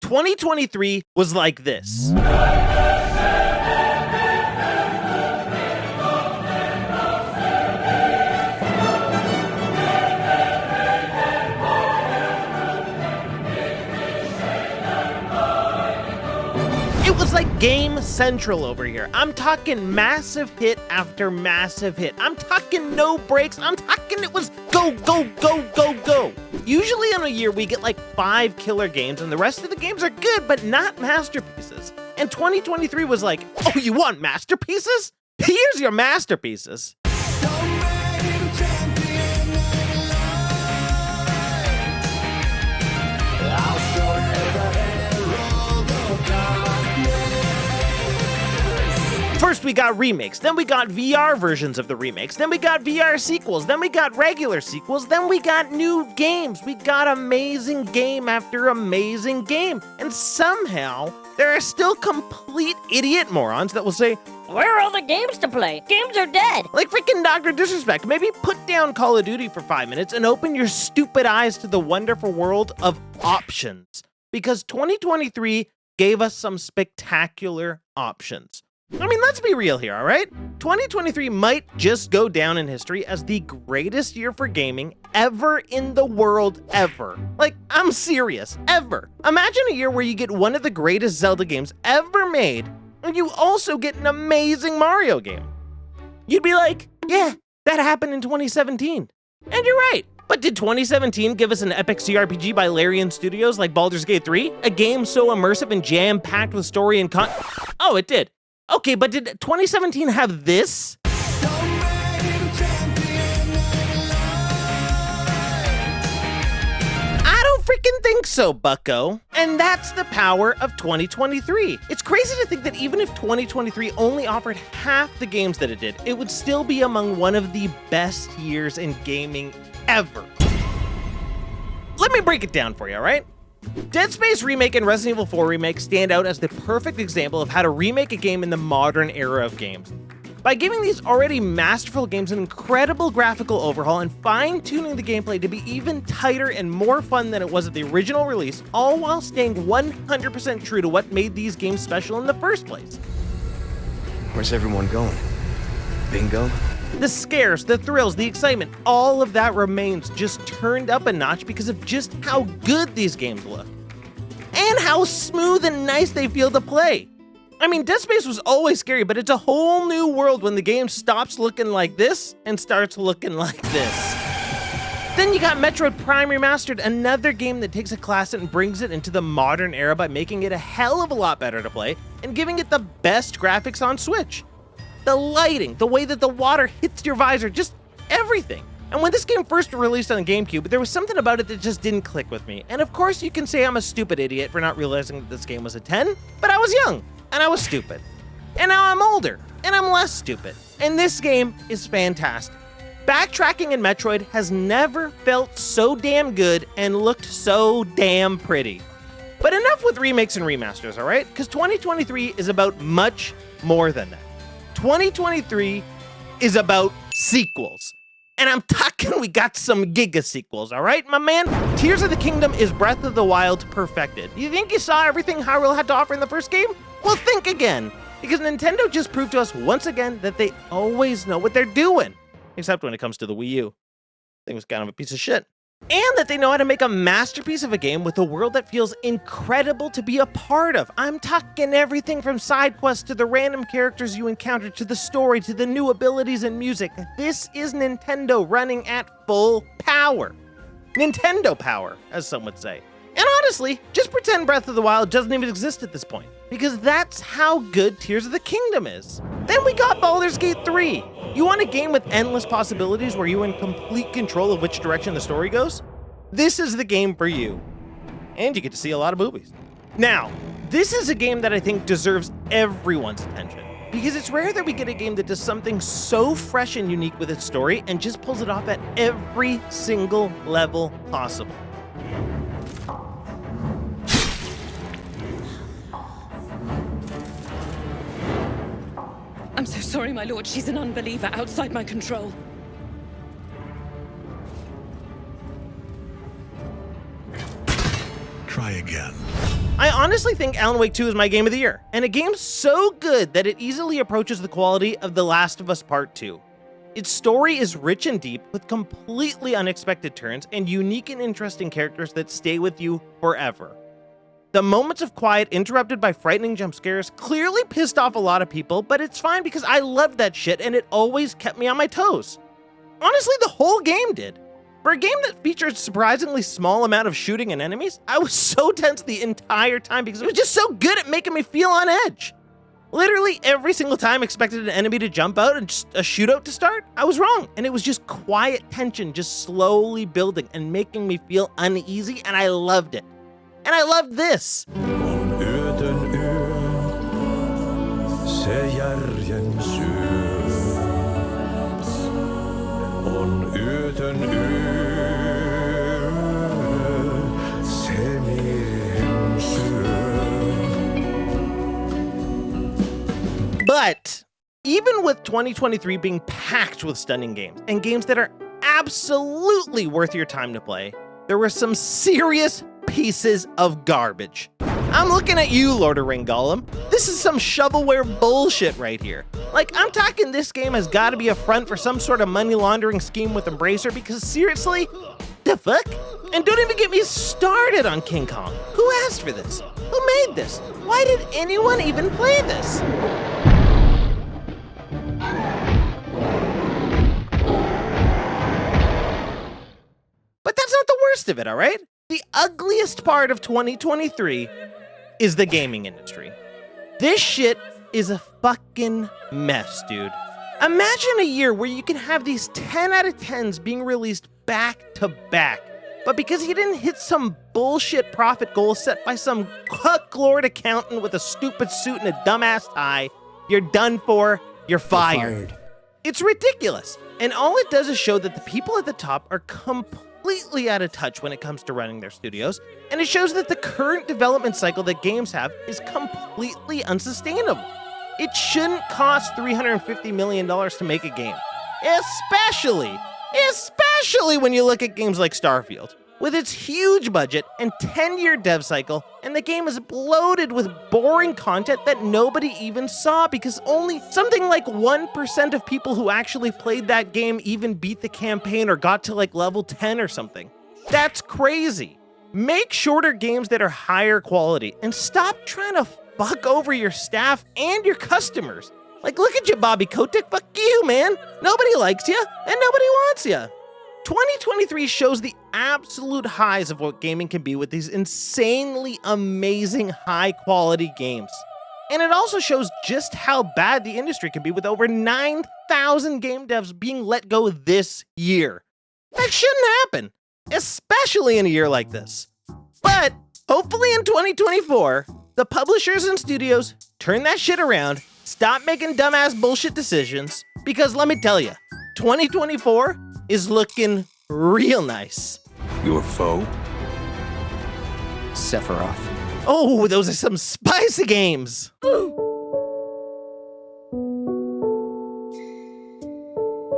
2023 was like this. It was like Game Central over here. I'm talking massive hit after massive hit. I'm talking no breaks. I'm talking it was go, go, go, go, go. Usually in a year, we get like 5 killer games, and the rest of the games are good, but not masterpieces. And 2023 was like, oh, you want masterpieces? Here's your masterpieces. First, we got remakes, then we got VR versions of the remakes, then we got VR sequels, then we got regular sequels, then we got new games. We got amazing game after amazing game. And somehow, there are still complete idiot morons that will say, where are all the games to play? Games are dead. Like freaking Dr. Disrespect, maybe put down Call of Duty for 5 minutes and open your stupid eyes to the wonderful world of options. Because 2023 gave us some spectacular options. I mean, let's be real here, all right? 2023 might just go down in history as the greatest year for gaming ever in the world ever. Like, I'm serious, ever. Imagine a year where you get one of the greatest Zelda games ever made, and you also get an amazing Mario game. You'd be like, yeah, that happened in 2017. And you're right. But did 2017 give us an epic CRPG by Larian Studios like Baldur's Gate 3? A game so immersive and jam-packed with story and Oh, it did. Okay, but did 2017 have this? I don't freaking think so, bucko. And that's the power of 2023. It's crazy to think that even if 2023 only offered half the games that it did, it would still be among one of the best years in gaming ever. Let me break it down for you, all right? Dead Space Remake and Resident Evil 4 Remake stand out as the perfect example of how to remake a game in the modern era of games. By giving these already masterful games an incredible graphical overhaul and fine-tuning the gameplay to be even tighter and more fun than it was at the original release, all while staying 100% true to what made these games special in the first place. Where's everyone going? Bingo? The scares, the thrills, the excitement, all of that remains just turned up a notch because of just how good these games look. And how smooth and nice they feel to play. I mean, Dead Space was always scary, but it's a whole new world when the game stops looking like this and starts looking like this. Then you got Metroid Prime Remastered, another game that takes a classic and brings it into the modern era by making it a hell of a lot better to play and giving it the best graphics on Switch. The lighting, the way that the water hits your visor, just everything. And when this game first released on the GameCube, there was something about it that just didn't click with me. And of course, you can say I'm a stupid idiot for not realizing that this game was a 10, but I was young, and I was stupid. And now I'm older, and I'm less stupid. And this game is fantastic. Backtracking in Metroid has never felt so damn good and looked so damn pretty. But enough with remakes and remasters, all right? Because 2023 is about much more than that. 2023 is about sequels. And I'm talking we got some giga sequels, all right, my man? Tears of the Kingdom is Breath of the Wild perfected. You think you saw everything Hyrule had to offer in the first game? Well, think again. Because Nintendo just proved to us once again that they always know what they're doing. Except when it comes to the Wii U. I think it was kind of a piece of shit. And that they know how to make a masterpiece of a game with a world that feels incredible to be a part of. I'm talking everything from side quests to the random characters you encounter to the story to the new abilities and music. This is Nintendo running at full power. Nintendo power, as some would say. And honestly, just pretend Breath of the Wild doesn't even exist at this point, because that's how good Tears of the Kingdom is. Then we got Baldur's Gate 3. You want a game with endless possibilities where you're in complete control of which direction the story goes? This is the game for you. And you get to see a lot of boobies. Now, this is a game that I think deserves everyone's attention, because it's rare that we get a game that does something so fresh and unique with its story and just pulls it off at every single level possible. I'm so sorry, my lord. She's an unbeliever outside my control. Try again. I honestly think Alan Wake 2 is my game of the year, and a game so good that it easily approaches the quality of The Last of Us Part 2. Its story is rich and deep, with completely unexpected turns and unique and interesting characters that stay with you forever. The moments of quiet interrupted by frightening jump scares clearly pissed off a lot of people, but it's fine because I loved that shit and it always kept me on my toes. Honestly, the whole game did. For a game that featured a surprisingly small amount of shooting and enemies, I was so tense the entire time because it was just so good at making me feel on edge. Literally every single time I expected an enemy to jump out and just a shootout to start, I was wrong. And it was just quiet tension just slowly building and making me feel uneasy, and I loved it. And I loved this. But even with 2023 being packed with stunning games and games that are absolutely worth your time to play, there were some serious pieces of garbage. I'm looking at you, Lord of Ring Gollum. This is some shovelware bullshit right here. Like, I'm talking this game has got to be a front for some sort of money laundering scheme with Embracer, because seriously, the fuck? And don't even get me started on King Kong. Who asked for this? Who made this? Why did anyone even play this? But that's not the worst of it, all right? The ugliest part of 2023 is the gaming industry. This shit is a fucking mess, dude. Imagine a year where you can have these 10 out of 10s being released back to back, but because you didn't hit some bullshit profit goal set by some cuck-lord accountant with a stupid suit and a dumbass tie, you're done for, you're fired. It's ridiculous. And all it does is show that the people at the top are completely out of touch when it comes to running their studios, and it shows that the current development cycle that games have is completely unsustainable. It shouldn't cost $350 million to make a game, especially when you look at games like Starfield. With its huge budget and 10-year dev cycle, and the game is bloated with boring content that nobody even saw because only something like 1% of people who actually played that game even beat the campaign or got to like level 10 or something. That's crazy. Make shorter games that are higher quality and stop trying to fuck over your staff and your customers. Like, look at you, Bobby Kotick. Fuck you, man. Nobody likes you and nobody wants you. 2023 shows the absolute highs of what gaming can be with these insanely amazing high-quality games. And it also shows just how bad the industry can be with over 9,000 game devs being let go this year. That shouldn't happen, especially in a year like this. But hopefully in 2024, the publishers and studios turn that shit around, stop making dumbass bullshit decisions, because let me tell you, 2024 is looking real nice. Your foe? Sephiroth. Oh, those are some spicy games.